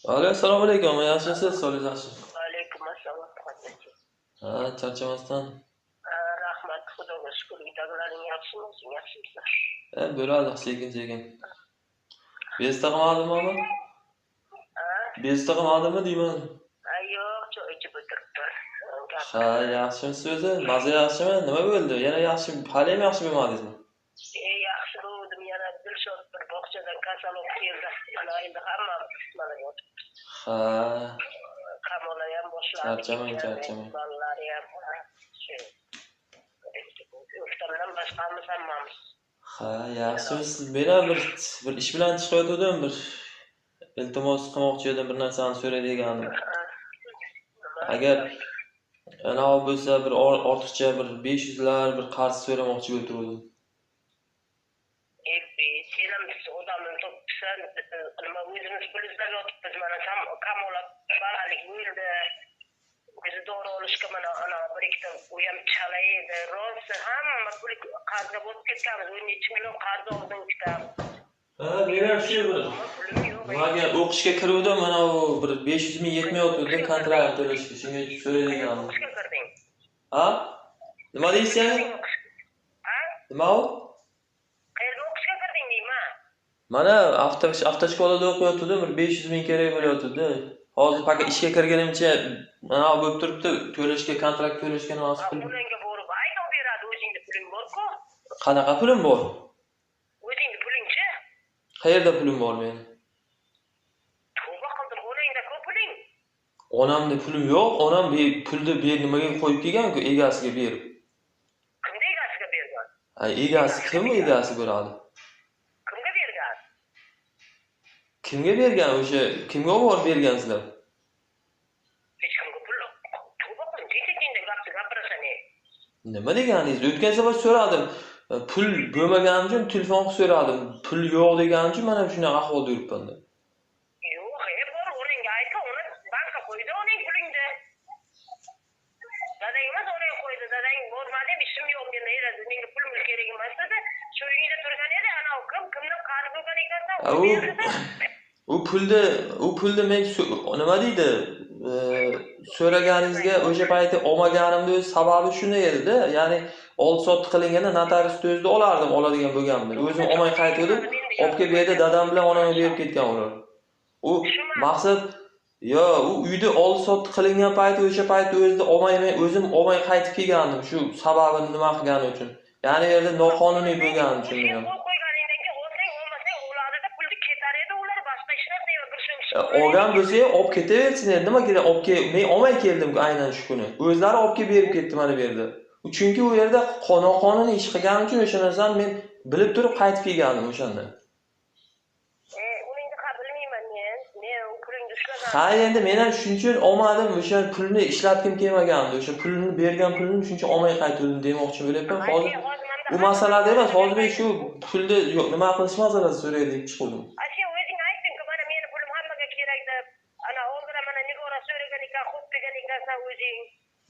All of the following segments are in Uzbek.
Alo, assalomu alaykum. Yaxshimisiz? Sog'ligingiz yaxshimi? Alaykum assalom. Qanday? Ha, charchamasdan. Rahmat, Xudoga shukr. Uydagilaring yaxshimi? Sen yaxshimisan? Bo'ladi, sekin-sekin. Bezda qolmadimi? Ha? Bezda qolmadimi deyman. Yo'q, choy ichib o'tiribman. Ha, yaxshimisiz o'zi? Maza yaxshimi? Nima bo'ldi? Yana yaxshi, hali ham yaxshi bo'lmadingizmi? Yaxshi bo'ldim. Yana Dilshod bir bog'chadan kasallik keldi. Mana endi hammamiz mana yotibmiz. Ha, Qamoqlar ham boshlandi. charchamang. Bolalar ham o'ftamdan boshqamiz hammamiz. Ha, yaxshimisiz? Men ham bir ish bilan chiqayotgandim, bir iltimos qilmoqchi edim, bir narsani so'raydiganim. Agar ana bo'lsa bir ortiqcha bir 500lar bir qarz so'ramoqchi bo'lgandim. Sen ham odamni topibsan, nima o'zimiz pulizlab yotibmiz, mana qamoqlar balalik bo'ldi. O'zi dori olishga mana ana bir ikkita u ham chala edi. Rost hamma pul qarzga bo'lib ketganmiz. 10 million qarz oldim kitab. Ha, men ham shu bir nimaga o'qishga kiruvdim, mana u bir 500 ming yetmayotgandi kontrakt to'lashga. Shunga so'raydiganim. O'qishga kirding? Ha? Nima deysiz? Ha? Nima u? Qayerga o'qishga kirding deyman? Mana avtoshkolada o'qiyotgandim, bir 500 ming kerak bo'layotgandi. Hozir faqat ishga kirganimcha mana bo'lib turibdi, to'lashga, kontrakt to'lashga nasib qildi. Ularga borib aytib beradi, o'zingda puling bor-ku. Qanaqa pulim bor? O'zingda pulingchi? Qayerda pulim bor men? Tavba qildim, onangda-ku puling. Onamda pulim yo'q, onam pulni nimaga qo'yib kelgan-ku, egasiga berib. Kimga egasiga bergan? Ha, egasi kim egasi bo'ladi? Kimga bergan? Kimga bergan o'sha? Kimga olib bergansizlar? Hech kimga pul yo'q. Tavba qildim, tinch-tinchda gapirasan. Nima deganingiz? O'tgan safar so'radim. Pul bo'lmaganim uchun telefon qilib so'radim. Pul yo'q deganim uchun mana shunaqa ahvolda yuribman. Yo'q, bor, onangga aytsa, uni bankka qo'ydi, oning pulingda. Dadang emas, onang qo'ydi. Dadang bormadi, ishim yo'q, menga pul kerak emas dedi. Shu uyingda turgan edi, ana kimni qarz bo'lgan ekansan, u pulni men nima deydi? So'raganingizga o'sha payti olmaganimda o'z sababi shunday edi-da. Ya'ni oldi-sotdi qilinganda notariusda o'zida olardim, oladigan bo'lganimda. O'zim olmay qaytdim, olib kelib berdi, dadam bilan onam berib ketgan ular. U maqsad u uyda oldi-sotdi qilingan payti o'sha payti o'zida o'zim olmay qaytib kelgandim, shu sababini nima qilgani uchun. Ya'ni yerda noqonuniy bo'lgani uchun men ham. Olgan bo'lsa, olib ketaversin, nima kerak? Men olmay keldim aynan shu kuni. O'zlari olib kelib berib ketdi mana bu yerda. Chunki u yerda noqonuniy ish qilganim uchun o'sha narsani men bilib turib qaytib kelgandim o'shanda. Uningni bilmayman men. Men u pulingni ushlagan. Ha, endi men ham shuncha olmadim, o'sha pulni ishlatgim kelmagandi. O'sha pulni bergan pulni shuncha olmay qaytdim demoqchi bo'layapman. Hozir u masalada emas, hozir men shu pulni nima qilish masalasida so'raylik chiqdim.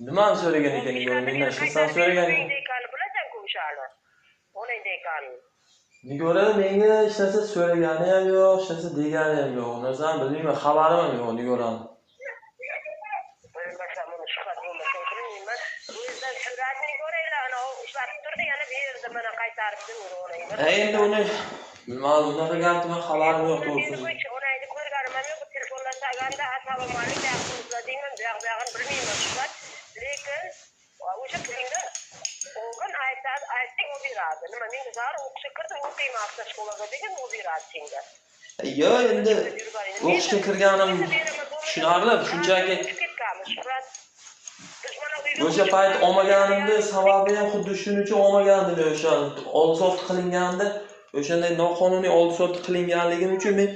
Nimani so'ragan ekaningiz? Mendan shaxsan so'raganingiz. Nigora menga hech narsa so'ragani ham yo'q, hech narsa degani ham yo'q. Narsani bilmayman, xabarim ham yo'q Nigorani. Endi uni bilmadim, unaqa gapdan xabarim yo'q to'g'risi. Lekin o'sha pulingni o'g'il aytsang u beradi. Nima men zar o'qishga kirdim, o'qiyman avtoshkolaga degan u beradi senga. Yo'q, endi o'qishga kirganim tushunarli, shunchaki o'sha payt olmaganimda sababi ham xuddi shuning uchun olmagandim. O'sha oldi-sotdi qilinganda, o'shanday noqonuniy oldi-sotdi qilinganligim uchun men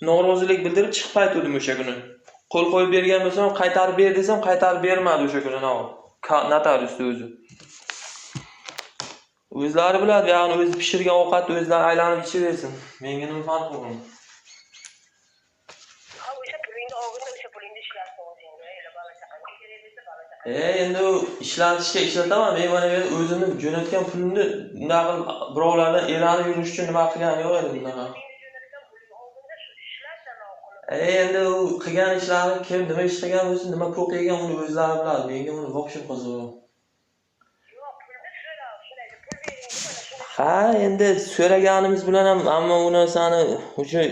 norozilik bildirib chiqib qaytdim o'sha kuni. Qo'l qo'yib bergan bo'lsam, qaytarib ber desam, qaytarib bermadi o'sha kuni notariusda o'zi. O'zlari biladi, ya'ni o'zi pishirgan ovqatni o'zlari aylanib ichaversin. Menga nima farqi bor? O'sha pulingni olganda o'sha pulingni ishlatsin o'zingga. Endi ishlatishga ishlataman. Men mana bu yerda o'zimni jo'natgan pulimni bunaqa birovlardan elanib yurish uchun nima qilganim yo'q edi bunaqa. Endi u qilgan ishlari kim nima ish qilgan bo'lsin, nima pul qilgan uni o'zlari biladi. Menga uni voqishim qiziq. Yo'q, pulni so'ra, shunday pul bering deb mana shuni Ha, endi so'raganimiz bilan ham ammo u narsani o'sha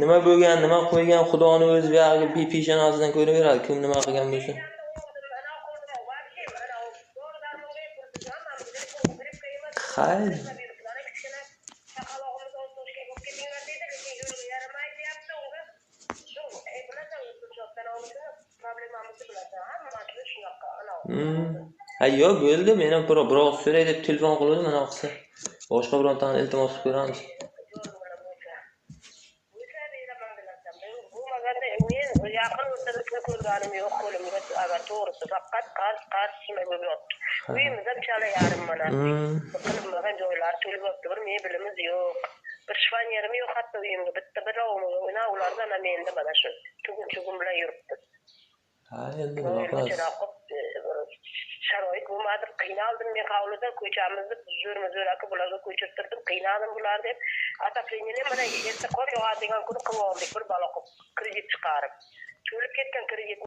nima bo'lgan, nima qo'ygan Xudoni o'zi bu yerga peshonasidan ko'raveradi, kim nima qilgan bo'lsa. Hayır. Hayyo bo'ldi, men ham biroz so'ray deb telefon qildim, mana qilsa. Boshqa birontani iltimos qilib ko'ramiz. Yaqin o'rtada ko'rganim yo'q qo'limga agar to'g'risi faqat qarz shunday bo'lib yotdi. Uyimizda chala yarim mana. Qilinmagan joylar to'lib yotdi, bir mebelimiz yo'q. Bir shifonyerimiz yo'q hatto uyimda bitta birovimiz yo'q. Ulardan ana menda mana shu tugun bilan yuribmiz. Ha, endi nima qilamiz? Sharoit bo'lmadi, qiynaldim men hovlida ko'chamizni zo'rma-zo'raki bularga ko'chirtirdim, qiynaldim bular deb. Ataqlingni mana erta qor yog'adigan kuni qilib oldik bir balo qilib kredit chiqarib. To'lib ketgan kredit